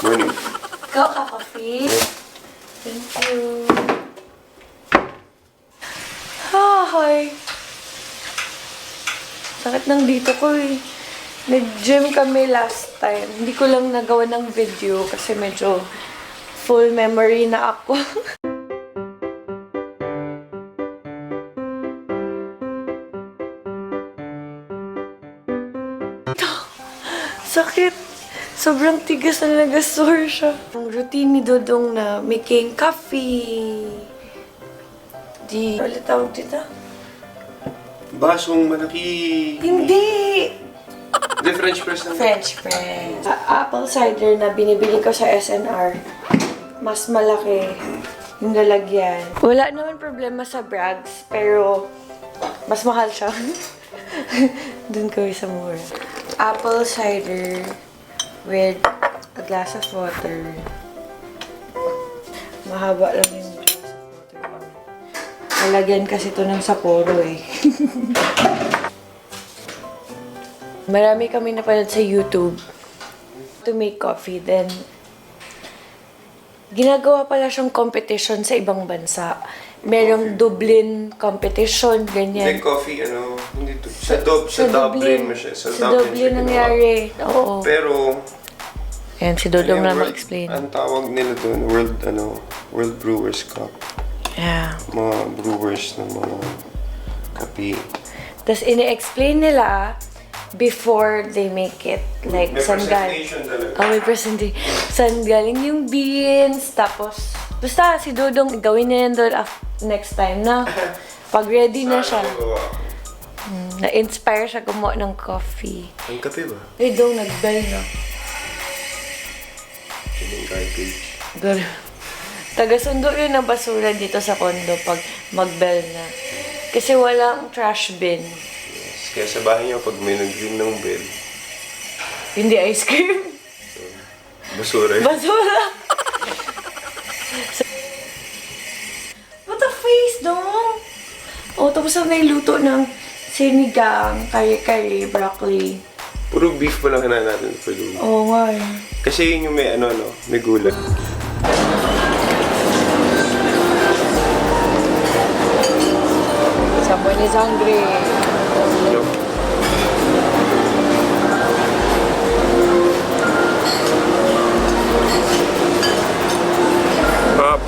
Morning. Ikaw ka-coffee? Thank you. Hi! Sakit ng dito ko eh. Nag-gym kami last time. Hindi ko lang nagawa ng video kasi medyo full memory na ako. Sakit. Sobrang tigas na nag-sore siya. Ang routine ni Dodong na making coffee. Ulit tawag dito? Basong malaki. Hindi! Hindi, French press lang. French press. Apple cider na binibili ko sa SNR. Mas malaki yung lalagyan. Wala naman problema sa Brags, pero mas mahal siya. Dun ko sa mura. Apple cider with a glass of water. Mahaba lang yung glass of water. Lalagyan kasi ito ng Sapporo eh. Marami kami napanood sa YouTube to make coffee. Then, ginagawa pala siyang competition sa ibang bansa. Merong Dublin competition, ganyan. Hindi, coffee, hindi to. Sa Dublin mo siya. Sa Dublin nangyari. Oo. Pero, yan, si Dodong na mag-explain. Ang tawag nila doon, World Brewers Cup. Yeah. Mga brewers ng mga kape. Tapos, ini-explain nila before they make it. Like, May presentation talaga. May presentation. Saan galing yung beans, tapos, basta si Dodong, gawin niya yan doon next time na. Pag ready na siya. Na-inspire siya gumawa ng coffee. Ang kape ba? Dong, nag-bell na. Yung garbage. Taga-sundo yun ng basura dito sa condo pag mag-bell na. Kasi walang trash bin. Yes. Kaya sa bahay niyo, pag may nag-ring ng bell, Hindi ice cream. basura. Basura! What a face, Dong! Oh, tapos na niluto ng sinigang, kari-kari, broccoli. Puro beef pa lang kinain natin for doon. Oo nga eh. Kasi yun yung may may gulay. Someone is hungry. Pop.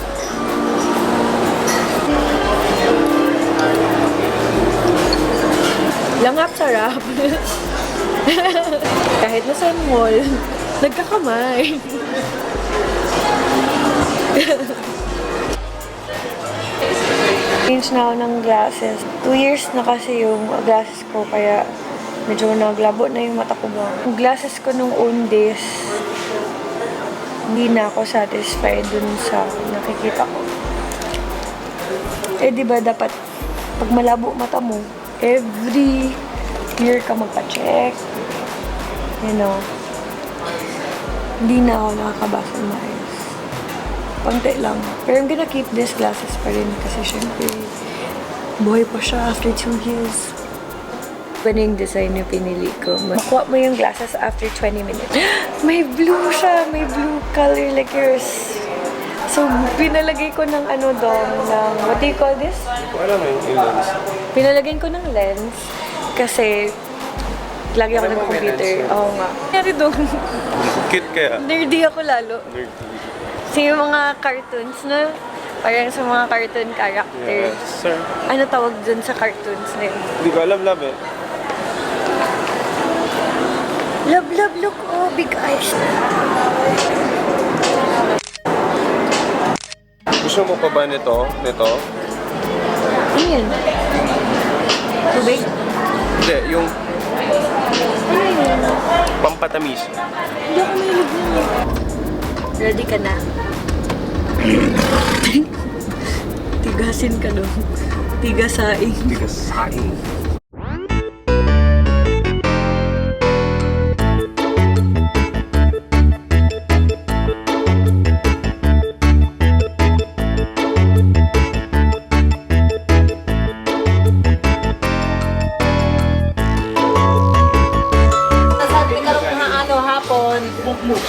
Langap sarap. Kahit nasa mall, nagkakamay. Change na ako ng glasses. 2 years na kasi yung glasses ko, kaya medyo naglabo na yung mata ko ba. Yung glasses ko nung Undays, hindi na ako satisfied dun sa nakikita ko. Eh, di ba dapat pag malabo mata mo, every year ka magpa-check. You know, hindi na ako nakakabasa ng maayos. Konti lang. Pero I'm gonna keep these glasses pa rin kasi syempre, buhay pa siya after 2 years. Ano yung design yung pinili ko? Makuha mo yung glasses after 20 minutes. May blue siya! May blue color like yours. So, pinalagay ko ng ng, what do you call this? Wala mo yung lens. Pinalagay ko ng lens kasi lagi ako ng computer. Oo nga. Nangyari doon. Cute kaya. Nerdy ako lalo. Kasi yung mga cartoons na, parang sa mga cartoon characters. Yes, sir. Ano tawag dun sa cartoons na yun? Hindi ko alam, love eh. Love, love, look. Oh, big eyes. Gusto mo pa ba nito? Ano yan? Tubig? Hindi, yung Ano yan? pampatamis. Hindi ako mahilig yan. Ready ka na? Tigasin ka doon. Tigasaing. Tigasaing.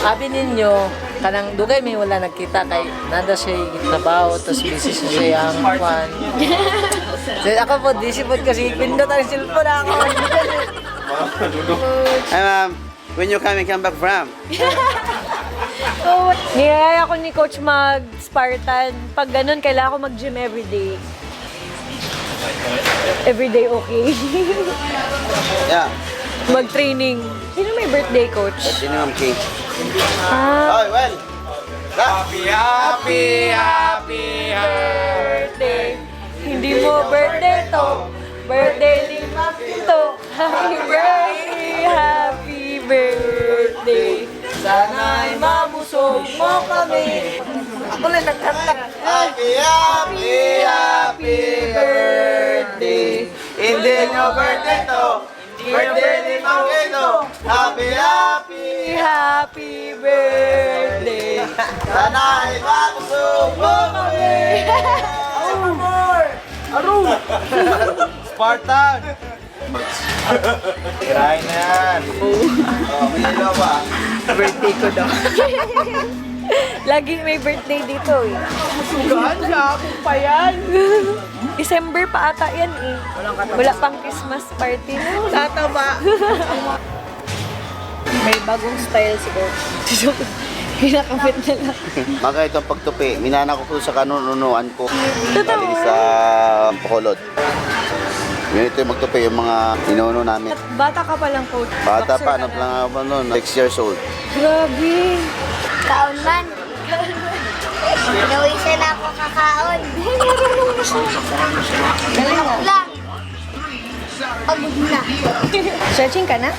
Sabi ninyo, kanang dugay may wala nagkita kay nanda siya trabaho tapos busy siya ang kwan. So, ako po busy po kasi pindot ang cellphone ako. Hi ma'am, when you come back from? Niyaya ako ni Coach mag-Spartan. Pag ganun, kailangan ko mag-gym everyday. Everyday okay. Yeah. Mag-training. Sino may birthday, Coach? Sino ma'am King? Ah, Oh, well. happy birthday. Hindi mo birthday to. Birthday ni Mapito. Happy birthday. Sana'y mabusog mo kami. Ako lang nagkanta. Happy birthday. Hindi nyo birthday to. Birthday ni Mapito. Happy birthday. Sana'y mabusog mo kami. Spartan! Kirain na yan. May ilaw ba? Birthday ko daw. Lagi may birthday dito eh. Sugaan siya, kung pa yan. December pa ata yan eh. Wala pang Christmas party. Tataba. May bagong style siguro. Pinakamit na lang. Mga itong pagtupi, minana ko po sa kanununuan ko. Totoo? Galing sa Bacolod. Yun ito yung magtupi, yung mga inuno namin. At bata ka pa lang, Coach. Bata Boxer pa, ka ano lang ako noon, 6 years old. Grabe. Kaon man. Pinawisan na ako kakaon. Galak lang. Pagod na. Stretching ka na?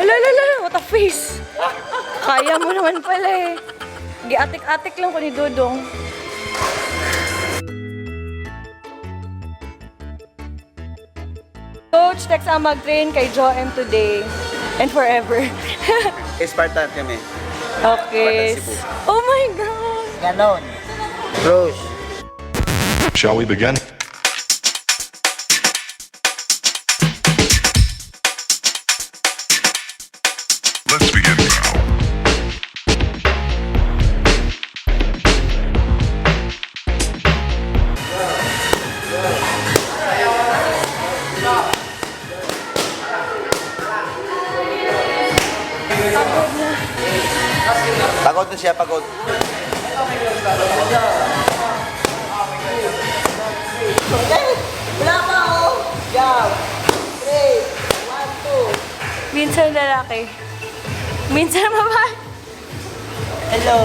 Alala, what a face! Kaya mo naman pala eh. Giatik-atik lang ko ni Dudong. Coach, text ang mag-train kay Joem today and forever. Spartan kami. Okay. Cebu. Oh my God! Ganon. Close. Shall we begin? Let's begin now. Pagod na siya, pagod. Wala pa ako. Jump. 3, 1, 2. Minsan lalaki. Minsan babae. Hello.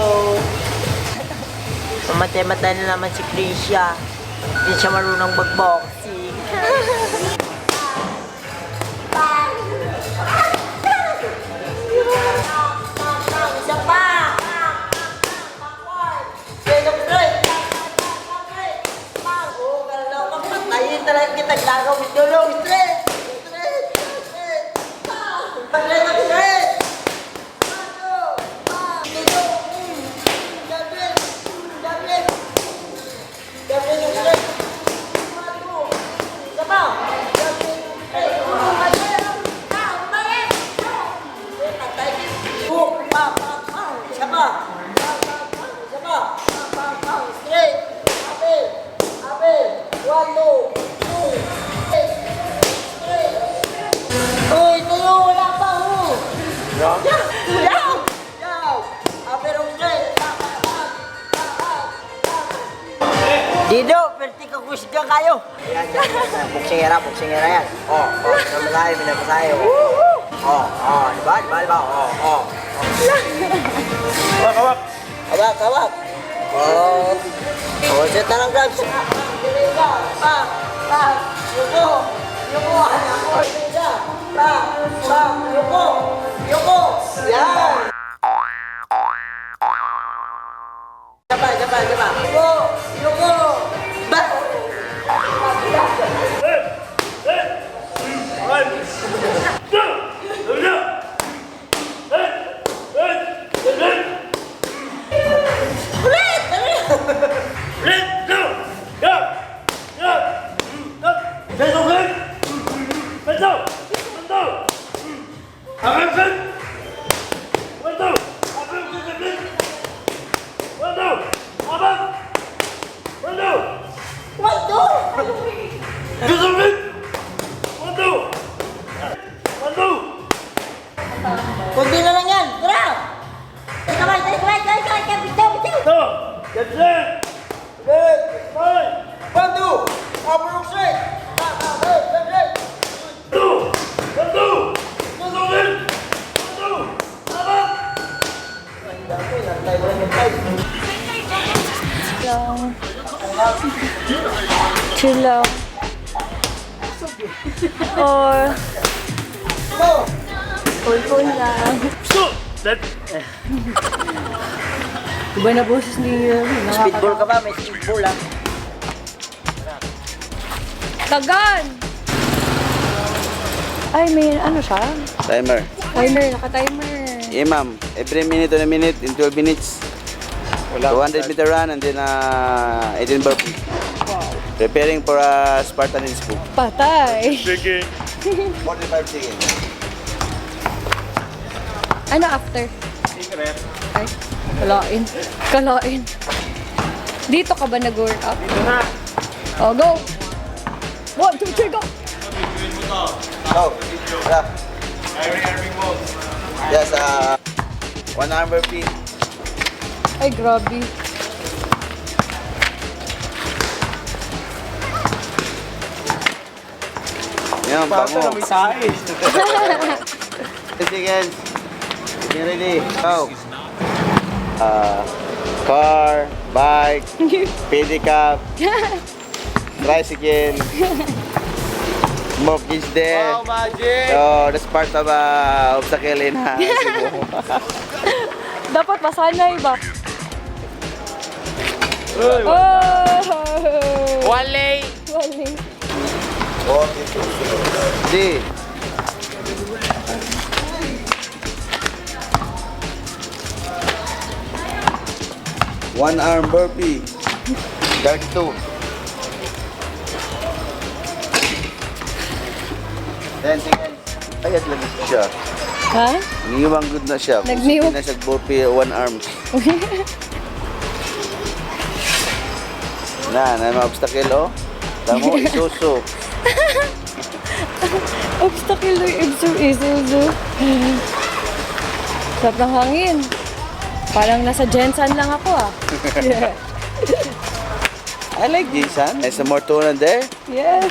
Mamatay-matay na naman si Krisha. Hindi siya marunong mag-boxing. Isa pa! Patayin talaga kita. Gagawin dulong. Straight! Straight! Straight! Straight! Straight! Uy, tuyo, wala pa ho! Yaw! Yaw! Aperong straight! Dido, perti ka kusga kayo! Yan, buksingera yan. Minapasahe, minapasahe. Diba? Kawak! Kawak! Siya tarang gloves! Kunti na lang yan! Tara! Kamay, bitaw, bitaw. Get set! Good! Fine! 1, 2! Upper hook straight! Two! 1, 2! Lang. Chill lang. Or phone lang. Iba na boses ni Speedball ka ba? May speedball lang. Tagan! Ay, may ano siya? Timer. Timer, naka-timer. Yeah, ma'am. Every minute on a minute in 12 minutes. 200-meter run and then 18 burpee. Wow. Preparing for a Spartan in spook. Patay. 45 seconds. Ano after? Ay, kalain. Kalain. Dito ka ba nag-workout? Dito na. Oh, go! 1, 2, 3, go! Go. Yeah. Yes, 1 arm burpee. Ay, grabe. Yan, bango. 10 seconds. Get ready. Go. Car, bike, pedicab, tricycle. Smoke is there. Wow, magic! So, that's part of obstacle in Cebu. Dapat masanay ba? Oh! Wale! Wali. D. One arm burpee. 32. 10 seconds. Ayat lagi siya. Ha? Ngiwang good na siya. Nagniw- Kung na siya burpee, one arm. Na mga obstacle, oh. Tamo, isuso. Obstacle na Isuzu. Sarap ng hangin. Parang nasa Jensen lang ako ah. I like this, huh? There's some more tuna there. Yes.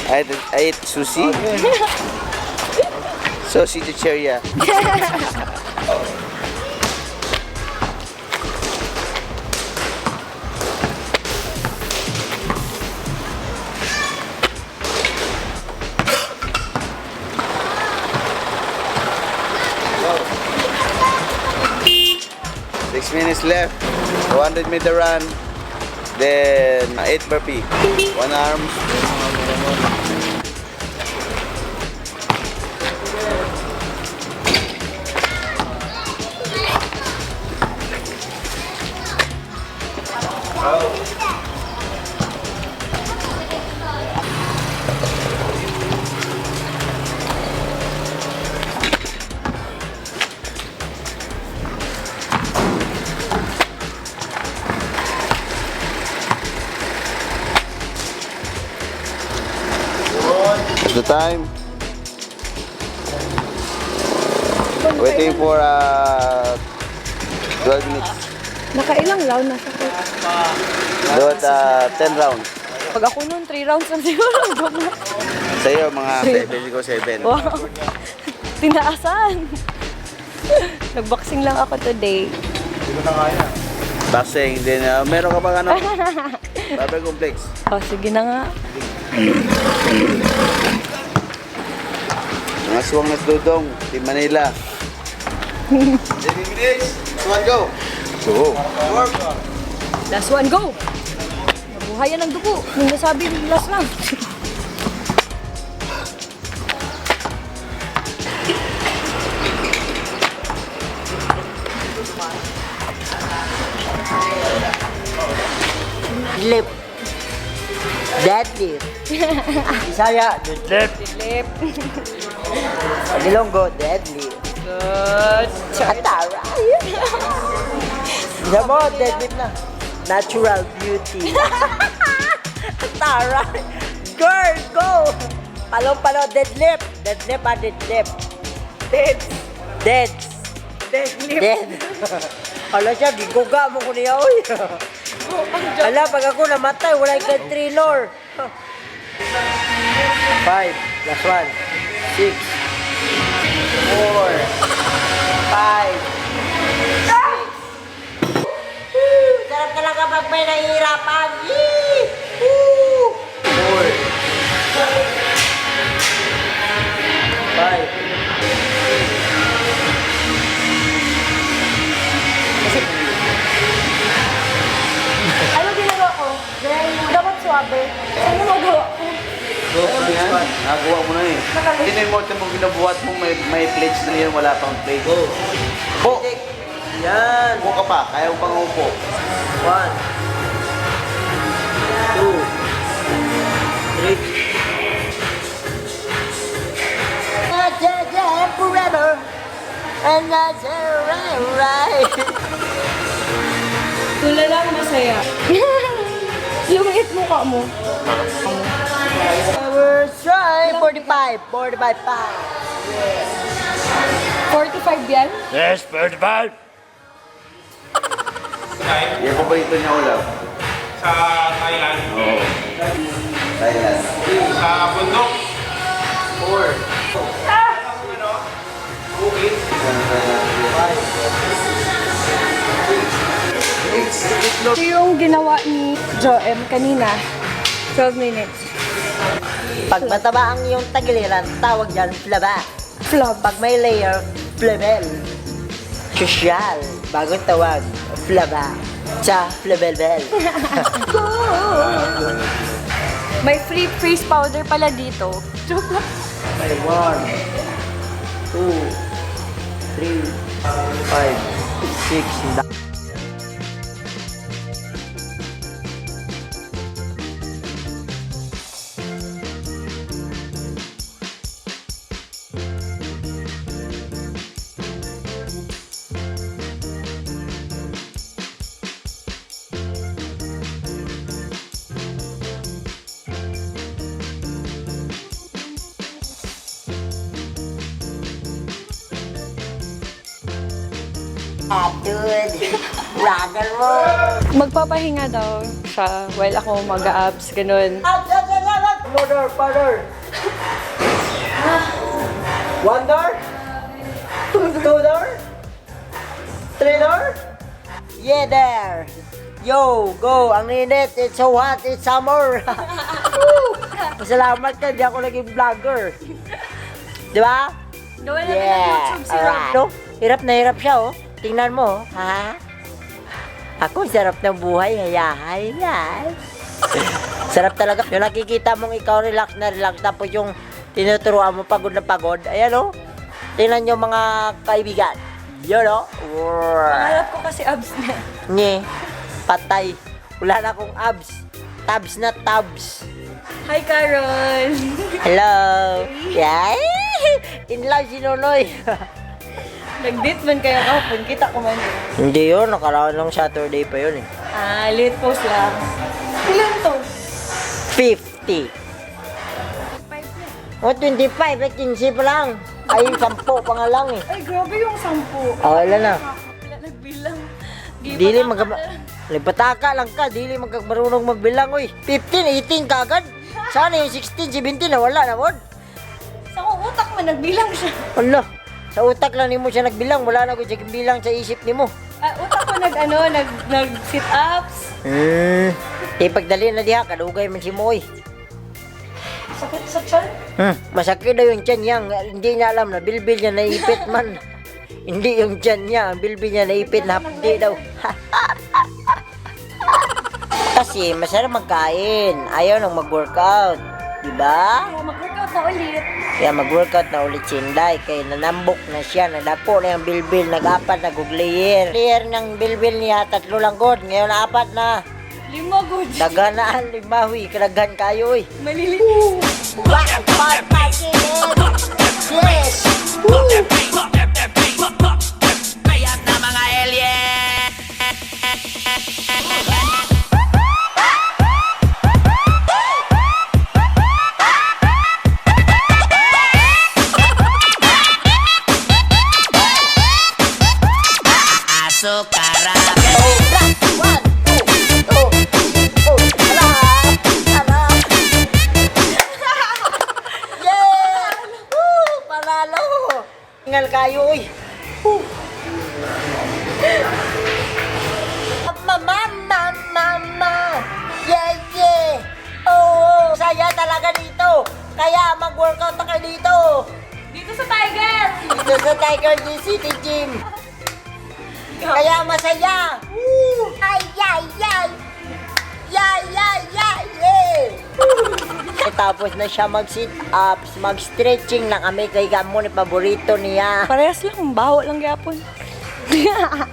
I ate sushi. Sushi to cherry. Six minutes left. 200-meter run. Then 8 burpee. One arm. The time. Waiting for 12 minutes. Nakailang round na siya. Do it 10 rounds. Pag ako nun, 3 rounds lang siguro. Sa'yo mga 7, ko 7. Wow. Tinaasan. Nag-boxing lang ako today. Boxing, then meron ka bang ano? Barber complex. Oh, sige na nga. Mga suwang na dudong, Team Manila. 7 minutes. Suwan, go. Go. Last one, go! Nabuhayan ng dugo. Nung nasabi, last lang. Lip. Deadlift. Isaya, deadlift. Lip. Ilonggo, deadlift. Good. Atara. Isa mo, deadlift na. Natural beauty. Atara. Girl, go! Palong-palo, deadlift. Deadlift pa, deadlift. Dead. Dead. Deadlift. Dead. Ala siya, giguga mo ko niya, oy. Ala, pag ako namatay, wala yung trilor. 5, last one. 6, 4, 5, 6. Sarap talaga pag may nahihirapan. 4, 5. Ano ginagawa ko? Dapat swabe. Ano magawa ko? Go, yan. Nagawa mo na eh. Hindi mo ito mong binabuhat mo, may plates na yan, wala pang plate. Go. Po. Yan. Upo ka pa, kaya mo pang upo. 1, 2, 3. Forever and that's right. Tulalang masaya. Lumit mukha mo. We're trying 45 pa. 45 yan? Yes, 45. Yan po ba ito niya ulam? Sa Thailand. Oo. Thailand. Sa bundok. 4. Ito yung ginawa ni Joem kanina. 12 minutes. Pag mataba ang iyong tagiliran, tawag dyan flaba. Flop. Pag may layer, flabel. Social, bagong tawag, flaba. Sa flabelbel. May free freeze powder pala dito. Joke lang. 1, 2, 3, 5, 6. Dude, rock and roll. Magpapahinga daw siya while ako mag-abs, ganun. Mother. 1 door? 2 door? 3 door? Yeah, there. Yo, go. Ang init. It's so hot. It's summer. Salamat ka. Di ako naging vlogger. Di ba? Gawin natin ng YouTube sila. Alright. No? Hirap na hirap siya, oh. Tingnan mo, ha? Ako, sarap ng buhay. Hayahay. Sarap talaga. Yung nakikita mong ikaw relax na relax, tapos yung tinuturuan mo pagod na pagod. Ayan, oh. Tingnan nyo mga kaibigan. Yun, oh. Pangarap ko kasi abs na. Nye, patay. Wala na akong abs. Tabs na tabs. Hi, Carol! Hello. Yay! In love si Nonoy. Nag-date man kayo kahapon. Kita ko man. Hindi yun. Nakarawan ng Saturday pa yun eh. Ah, late post lang. Ilan to? 50. 5 na. O, 25. 15 pa lang. Ay, 10 pa nga lang eh. Ay, grabe yung 10. Oh, ilan na? Wala nagbilang. Dili Nagbataka lang ka, dili marunong magbilang, oy. 15, 18 kagad. Sana yung 16, 17 na wala na, wod. Sa utak mo, nagbilang siya. Wala. Sa utak lang ni mo siya nagbilang, wala na ko siya bilang sa isip ni mo. Utak ko nag-sit-ups. Pagdali na diha, kadugay man si mo, oy. Sakit sa tiyan? Masakit daw yung tiyan niya. Hindi niya alam na bilbil niya naipit man. Hindi yung tiyan niya. Ang bilbil niya naipit na hapdi daw. Kasi masarap magkain. Ayaw nang mag-workout. Diba? Kaya mag-workout na ulit. Kaya mag-workout na ulit si Inday. Kaya nanambok na siya. Nadapo na yung bilbil. Nag-apat na guglayer. Layer ng bilbil niya. 3 lang god. Ngayon 4 na. 5 good. Daganaan. 5 huy. Kalagan kayo eh. Malilit. Yes! Tingal kayo, uy. Mama. Yeah. Oh, saya talaga dito. Kaya mag-workout na kayo dito. Dito sa Tiger. Dito sa Tiger City Gym. Kaya masaya. Ay. Tapos na siya mag-sit ups, mag-stretching na kami kay Gamo ni paborito niya. Parehas lang, baho lang gihapon.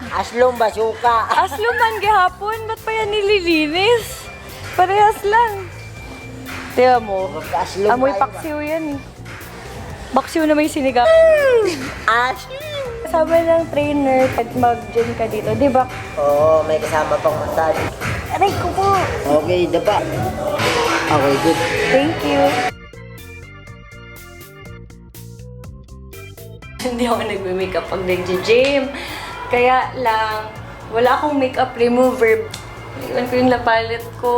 Aslong basuka. Aslo man gihapon, ba't pa yan nililinis? Parehas lang. Tiba mo, Aslong amoy tayo. paksiw yan eh. Paksiw na may sinigang. Kasama ng trainer at mag-gym ka dito, di ba? Oo, may kasama pang massage. Aray ko po. Okay, dapa. Okay, good. Thank you. Hindi ako nagme-makeup pag nag-gym. Kaya lang, wala akong makeup remover. Iwan ko yung lapalit ko.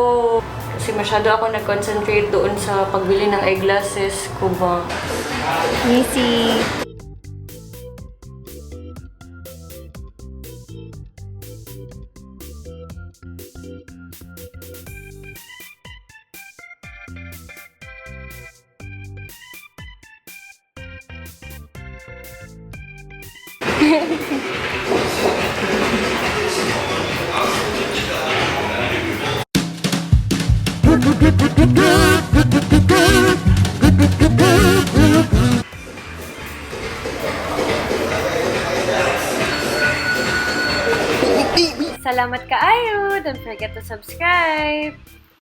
Kasi masyado ako nag-concentrate doon sa pagbili ng eyeglasses ko ba. Easy. Salamat kaayo! Don't forget to subscribe!